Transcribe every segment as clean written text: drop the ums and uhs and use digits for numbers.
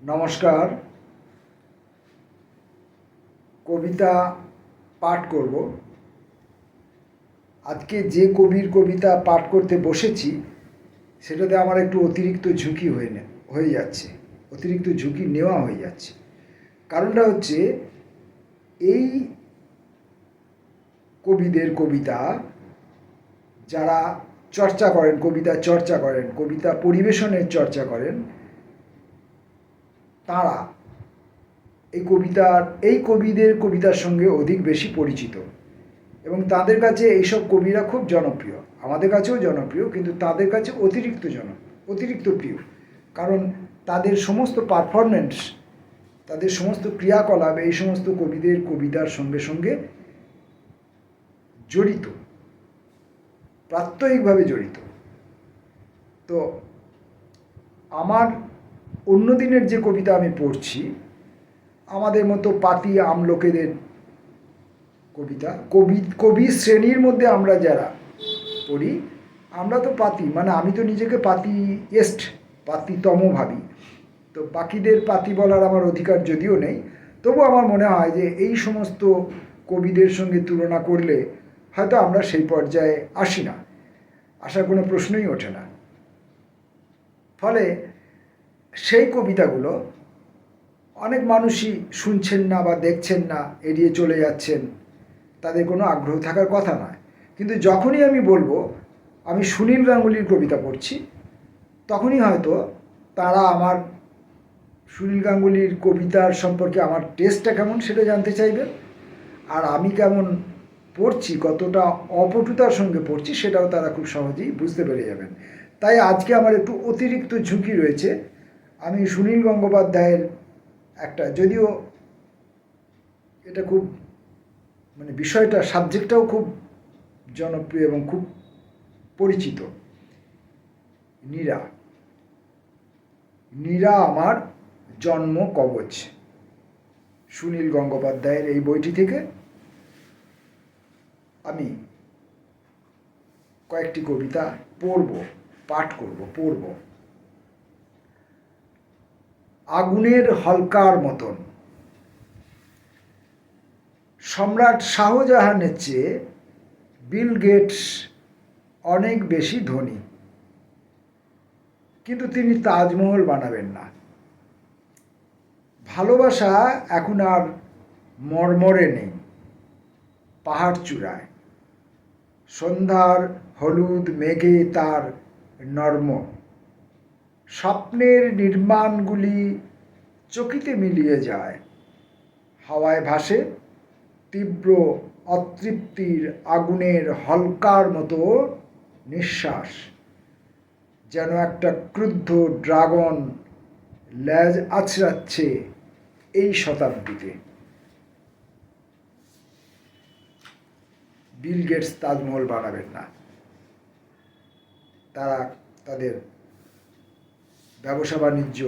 নমস্কার। কবিতা পাঠ করব। আজকে যে কবির কবিতা পাঠ করতে বসেছি সেটাতে আমার একটু অতিরিক্ত ঝুঁকি হয়ে যাচ্ছে, অতিরিক্ত ঝুঁকি নেওয়া হয়ে যাচ্ছে। কারণটা হচ্ছে এই কবিদের কবিতা যারা চর্চা করেন, কবিতা চর্চা করেন, কবিতা পরিবেশনের চর্চা করেন, তারা এই কবিদের কবিতার সঙ্গে অধিক বেশি পরিচিত এবং তাদের কাছে এইসব কবিরা খুব জনপ্রিয়। আমাদের কাছেও জনপ্রিয়, কিন্তু তাদের কাছে অতিরিক্ত প্রিয়। কারণ তাদের সমস্ত পারফরমেন্স, তাদের সমস্ত ক্রিয়াকলাপ এই সমস্ত কবিদের কবিতার সঙ্গে সঙ্গে জড়িত, প্রাত্যহিকভাবে জড়িত। তো আমার অন্য দিনের যে কবিতা আমি পড়ছি, আমাদের মতো পাতি আমলোকেদের কবিতা, কবি শ্রেণীর মধ্যে আমরা যারা পড়ি, আমরা তো পাতি, মানে আমি তো নিজেকে পাতিতম ভাবি। তো বাকিদের পাতি বলার আমার অধিকার যদিও নেই, তবু আমার মনে হয় যে এই সমস্ত কবিদের সঙ্গে তুলনা করলে হয়তো আমরা সেই পর্যায়ে আসি না, আসার কোনো প্রশ্নই ওঠে না। ফলে সেই কবিতাগুলো অনেক মানুষই শুনছেন না বা দেখছেন না, এড়িয়ে চলে যাচ্ছেন, তাদের কোনো আগ্রহ থাকার কথা নয়। কিন্তু যখনই আমি বলবো আমি সুনীল গাঙ্গুলির কবিতা পড়ছি, তখনই হয়তো তারা আমার সুনীল গাঙ্গুলির কবিতার সম্পর্কে আমার টেস্টটা কেমন সেটা জানতে চাইবেন, আর আমি কেমন পড়ছি, কতটা অপটুতার সঙ্গে পড়ছি সেটাও তারা খুব সহজেই বুঝতে পেরে যাবেন। তাই আজকে আমার একটু অতিরিক্ত ঝুঁকি রয়েছে। আমি সুনীল গঙ্গোপাধ্যায়ের একটা, যদিও এটা খুব বিষয়টা, সাবজেক্টটাও খুব জনপ্রিয় এবং খুব পরিচিত, নীরা আমার জন্ম কবচ, সুনীল গঙ্গোপাধ্যায়ের এই বইটি থেকে আমি কয়েকটি কবিতা পাঠ করব। আগুনের হলকার মতন। সম্রাট শাহজাহানের চেয়ে বিল গেটস অনেক বেশি ধনী, কিন্তু তিনি তাজমহল বানাবেন না। ভালোবাসা এখন আর মর্মরে নেই পাহাড় চূড়ায়, সন্ধ্যার হলুদ মেঘে তার নর্ম। স্বপ্নের নির্মাণগুলি চকিতে মিলিয়ে যায়, হাওয়ায় ভাসে তীব্র অতৃপ্তির আগুনের হলকার মতো নিঃশ্বাস, যেন একটা ক্রুদ্ধ ড্রাগন লেজ আছড়াচ্ছে এই শতাব্দীতে। বিল গেটস তাজমহল বানাবেন না, তারা তাদের ব্যবসা বাণিজ্য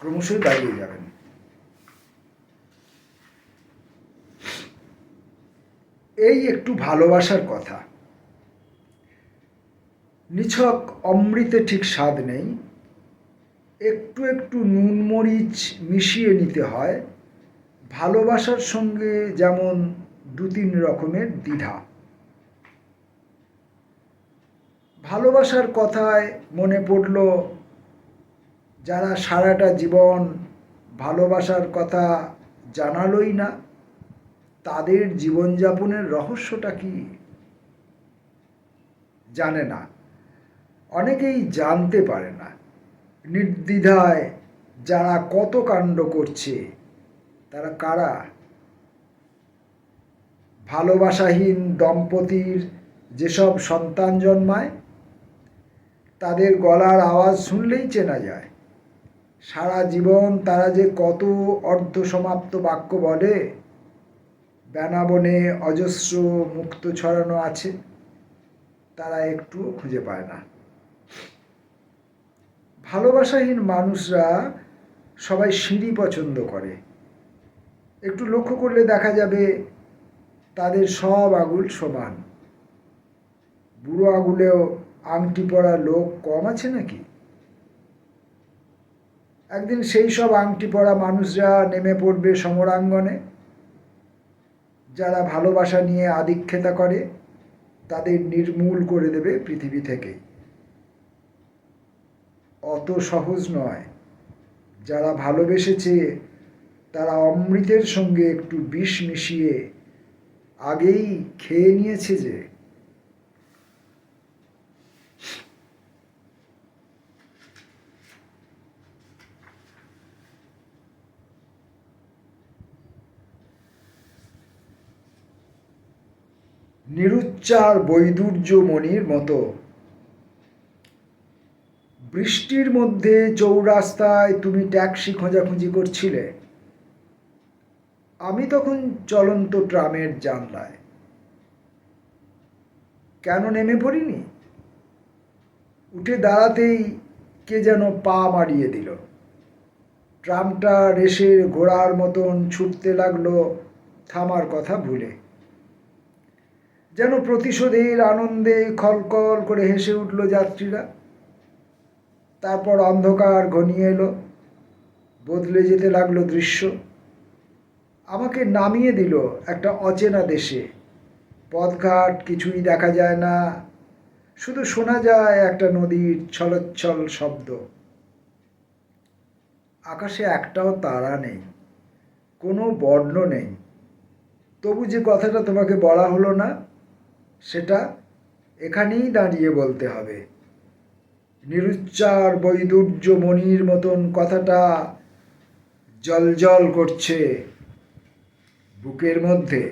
ক্রমশই বাড়িয়ে যাবেন। এই একটু ভালোবাসার কথা, নিছক অমৃতে ঠিক স্বাদ নেই, একটু একটু নুন মরিচ মিশিয়ে নিতে হয়। ভালোবাসার সঙ্গে যেমন 2-3 রকমের দ্বিধা। ভালোবাসার কথায় মনে পড়ল, যারা সারাটা জীবন ভালোবাসার কথা জানালোই না, তাদের জীবনযাপনের রহস্যটা কি জানে না, অনেকেই জানতে পারে না। নির্দ্বিধায় যারা কত কাণ্ড করছে, তারা কারা? ভালোবাসাহীন দম্পতির যেসব সন্তান জন্মায়, তাদের গলার আওয়াজ শুনলেই চেনা যায়। সারা জীবন তারা যে কত অর্ধসমাপ্ত বাক্য বলে, বেনাবনে অজস্র মুক্ত ছড়ানো আছে, তারা একটুও খুঁজে পায় না। ভালোবাসাহীন মানুষরা সবাই সিঁড়ি পছন্দ করে। একটু লক্ষ্য করলে দেখা যাবে তাদের সব আঙুল সমান। বুড়ো আঙুলেও আংটি পরা লোক কম আছে নাকি? একদিন সেই সব আংটি পরা মানুষরা নেমে পড়বে সমরাঙ্গনে। যারা ভালোবাসা নিয়ে আদিক্ষেতা করে তাদের নির্মূল করে দেবে পৃথিবী থেকে। অত সহজ নয়। যারা ভালোবেসেছে তারা অমৃতের সঙ্গে একটু বিষ মিশিয়ে আগেই খেয়ে নিয়েছে যে। নিরুচ্চার বৈদুর্যমণির মতো বৃষ্টির মধ্যে চৌরাস্তায় তুমি ট্যাক্সি খোঁজাখুঁজি করছিলে, আমি তখন চলন্ত ট্রামের জানলায়। কেন নেমে পড়িনি? উঠে দাঁড়াতেই কে যেন পা মারিয়ে দিল। ট্রামটা রেসের ঘোড়ার মতন ছুটতে লাগলো থামার কথা ভুলে। যেন প্রতিশোধের আনন্দে খলকল করে হেসে উঠল যাত্রীরা। তারপর অন্ধকার ঘনিয়ে এলো, বদলে যেতে লাগলো দৃশ্য। আমাকে নামিয়ে দিল একটা অচেনা দেশে। পথঘাট কিছুই দেখা যায় না, শুধু শোনা যায় একটা নদীর ছলচ্ছল শব্দ। আকাশে একটাও তারা নেই, কোনো বর্ণ নেই। তবু যে কথাটা তোমাকে বলা হলো না, সেটা এখানেই দাঁড়িয়ে বলতে হবে। নিরুচ্চার বৈদুর্যমণির মতন কথাটা জ্বলজ্বল করছে বুকের মধ্যে।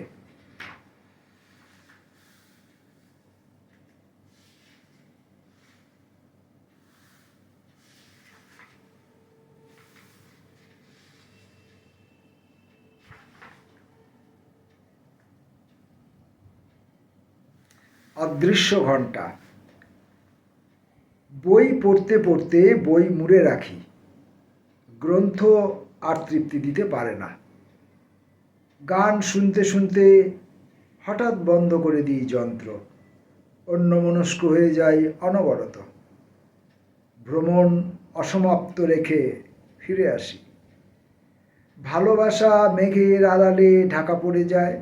অদৃশ্য ঘণ্টা। বই পড়তে পড়তে বই মুড়ে রাখি। গ্রন্থ আর তৃপ্তি দিতে পারে না। গান শুনতে শুনতে হঠাৎ বন্ধ করে দিই যন্ত্র। অন্যমনস্ক হয়ে যাই অনবরত। ভ্রমণ অসমাপ্ত রেখে ফিরে আসি। ভালোবাসা মেঘের আড়ালে ঢাকা পড়ে যায়।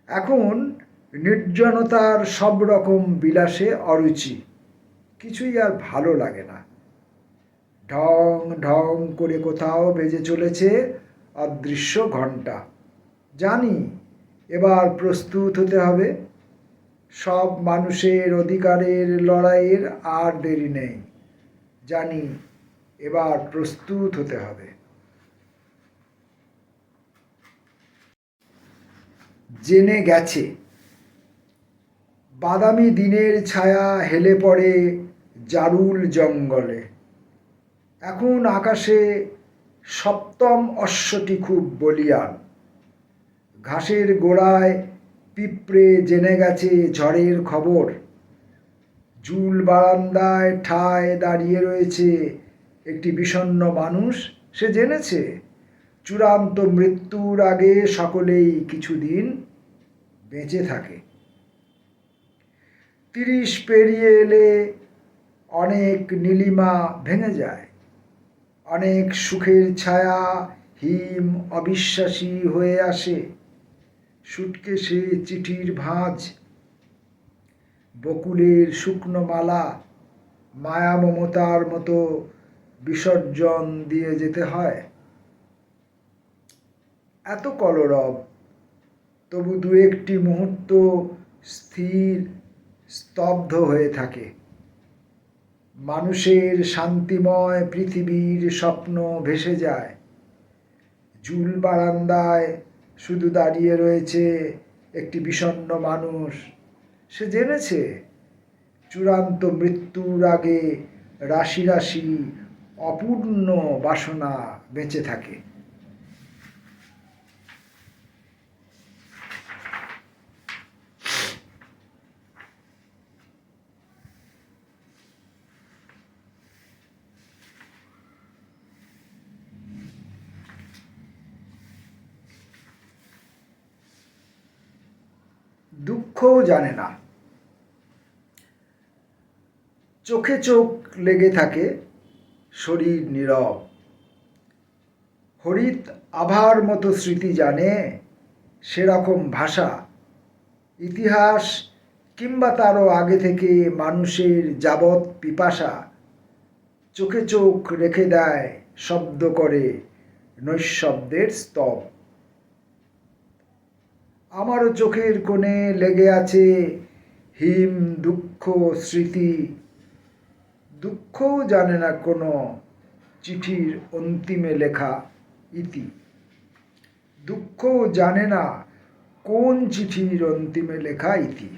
এখন নির্জনতার সব রকম বিলাসে অরুচি, কিছুই আর ভালো লাগে না। ঢং ঢং করে কোথাও বেজে চলেছে অদৃশ্য ঘণ্টা। জানি এবার প্রস্তুত হতে হবে। সব মানুষের অধিকারের লড়াইয়ের আর দেরি নেই। জানি এবার প্রস্তুত হতে হবে। জেনে গেছে। বাদামি দিনের ছায়া হেলে পড়ে জারুল জঙ্গলে। এখন আকাশে সপ্তম অশ্বটি খুব বলিয়ান। ঘাসের গোড়ায় পিঁপড়ে জেনে গেছে ঝড়ের খবর। ঝুল বারান্দায় ঠায় দাঁড়িয়ে রয়েছে একটি বিষণ্ণ মানুষ। সে জেনেছে চূড়ান্ত মৃত্যুর আগে সকলেই কিছুদিন বেঁচে থাকে। 30 পেরিয়ে এলে অনেক নীলিমা ভেঙে যায়। অনেক সুখের ছায়া হিম অবিশ্বাসী হয়ে আসে। সুটকেসে চিঠির ভাঁজ, বকুলের শুকনো মালা, মায়া মমতার মতো বিসর্জন দিয়ে যেতে হয়। এত কলরব, তবু দু একটি মুহূর্ত স্থির স্তব্ধ হয়ে থাকে। মানুষের শান্তিময় পৃথিবীর স্বপ্ন ভেসে যায়। ঝুল বারান্দায় শুধু দাঁড়িয়ে রয়েছে একটি বিষণ্ণ মানুষ। সে জেনেছে চূড়ান্ত মৃত্যুর আগে রাশি রাশি অপূর্ণ বাসনা বেঁচে থাকে। দুঃখও জানে না। চোখে চোখ লেগে থাকে, শরীর নীরব। হরিৎ আভার মতো স্মৃতি জানে, সেরকম ভাষা ইতিহাস কিংবা তারও আগে থেকে মানুষের যাবৎ পিপাসা চোখে চোখ রেখে দেয়, শব্দ করে নৈঃশব্দের স্তব। আমারও চোখের কোণে লেগে আছে হিম দুঃখ স্মৃতি, দুঃখও জানে না কোনো চিঠির অন্তিমে লেখা ইতি। দুঃখও জানে না কোন চিঠির অন্তিমে লেখা ইতি।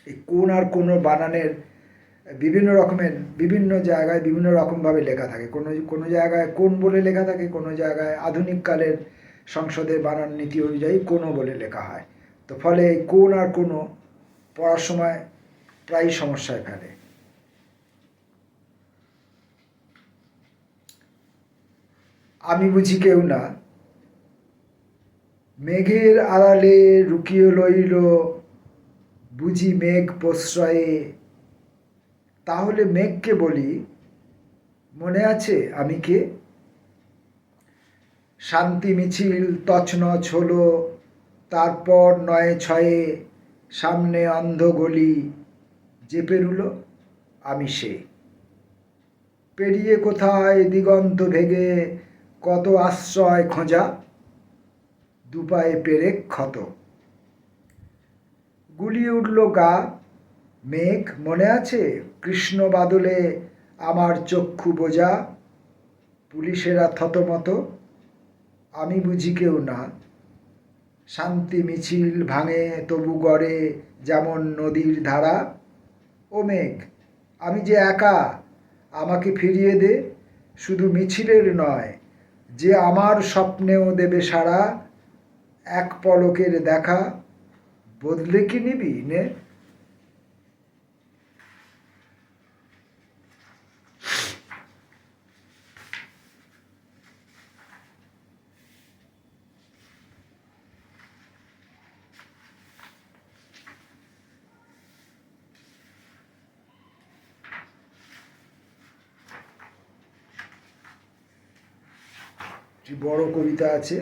এই কোন আর কোনো বানানের বিভিন্ন রকমের বিভিন্ন জায়গায় বিভিন্ন রকমভাবে লেখা থাকে। কোনো কোনো জায়গায় কোন বলে লেখা থাকে, কোনো জায়গায় আধুনিক কালের সংসদের বানান নীতি অনুযায়ী কোনো বলে লেখা হয়। তো ফলে এই কোন আর কোনো পড়ার সময় প্রায়ই সমস্যায় ফেলে। আমি বুঝি কেউ না, মেঘের আড়ালে রুকিয়ে লইল বুঝি মেঘ প্রশ্রয়ে। তাহলে মেঘকে বলি, মনে আছে আমি কে? শান্তি মিছিল তছনছ হলো, তারপর নয়ে ছয়ে সামনে অন্ধ গলি, যে পেরুলো আমি সে। পেরিয়ে কোথায় দিগন্ত ভেগে কত আশ্রয় খোঁজা, দুপায়ে পেরেক ক্ষত। গুলিয়ে উঠল গা, মেঘ মনে আছে? কৃষ্ণ বাদলে আমার চক্ষু বোঝা, পুলিশেরা থতমত, আমি বুঝি কেউ না। শান্তি মিছিল ভাঙে তবু গড়ে যেমন নদীর ধারা। ও মেঘ, আমি যে একা, আমাকে ফিরিয়ে দে, শুধু মিছিলের নয়, যে আমার স্বপ্নেও দেবে সাড়া। এক পলকের দেখা, বদলে কি নিবি নে? একটি বড় কবিতা আছে,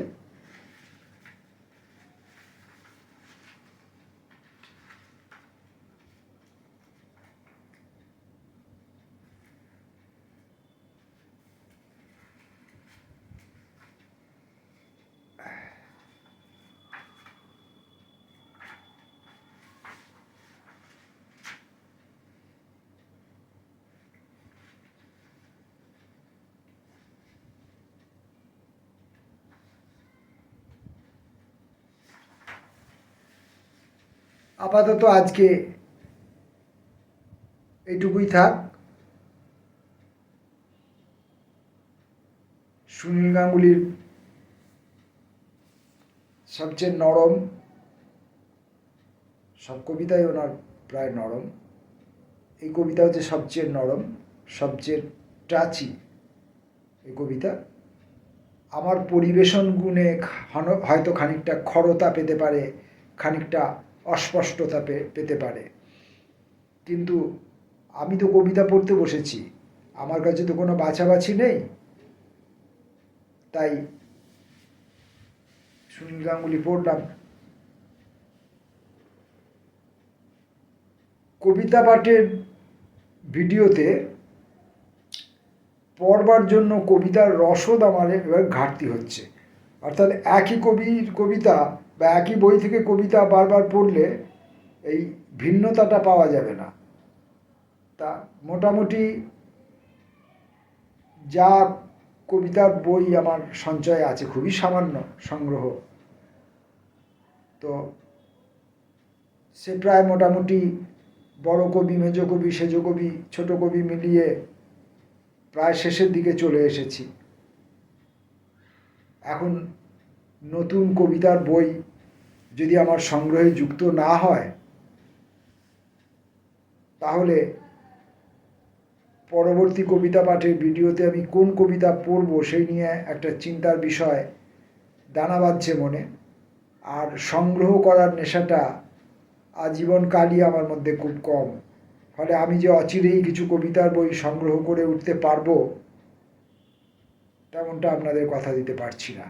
আপাতত আজকে এইটুকুই থাক। সুনীল গাঙ্গুলির সবচেয়ে নরম, সব কবিতাই ওনার প্রায় নরম, এই কবিতা হচ্ছে সবচেয়ে নরম, সবচেয়ে টাচি এই কবিতা। আমার পরিবেশন গুণে হয়তো খানিকটা খরতা পেতে পারে, খানিকটা অস্পষ্টতা পেতে পারে, কিন্তু আমি তো কবিতা পড়তে বসেছি, আমার কাছে তো কোনো বাছাবাছি নেই। তাই সুনীল গাঙ্গুলি পড়লাম। কবিতা পাঠের ভিডিওতে পড়বার জন্য কবিতার রসদ আমার এবার ঘাটতি হচ্ছে। অর্থাৎ একই কবির কবিতা বা একই বই থেকে কবিতা বারবার পড়লে এই ভিন্নতাটা পাওয়া যাবে না। তা মোটামুটি যা কবিতার বই আমার সঞ্চয় আছে, খুবই সামান্য সংগ্রহ, তো সে প্রায় মোটামুটি বড় কবি, মেজ কবি, সেজ কবি, ছোট কবি মিলিয়ে প্রায় শেষের দিকে চলে এসেছি। এখন নতুন কবিতার বই যদি আমার সংগ্রহে যুক্ত না হয়, তাহলে পরবর্তী কবিতা পাঠের ভিডিওতে আমি কোন কবিতা পড়ব সেই নিয়ে একটা চিন্তার বিষয় দানা বাঁধছে মনে। আর সংগ্রহ করার নেশাটা আজীবনকালই আমার মধ্যে খুব কম। ফলে আমি যে অচিরেই কিছু কবিতার বই সংগ্রহ করে উঠতে পারবো তেমনটা আপনাদের কথা দিতে পারছি না।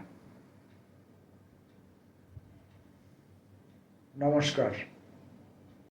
নমস্কার।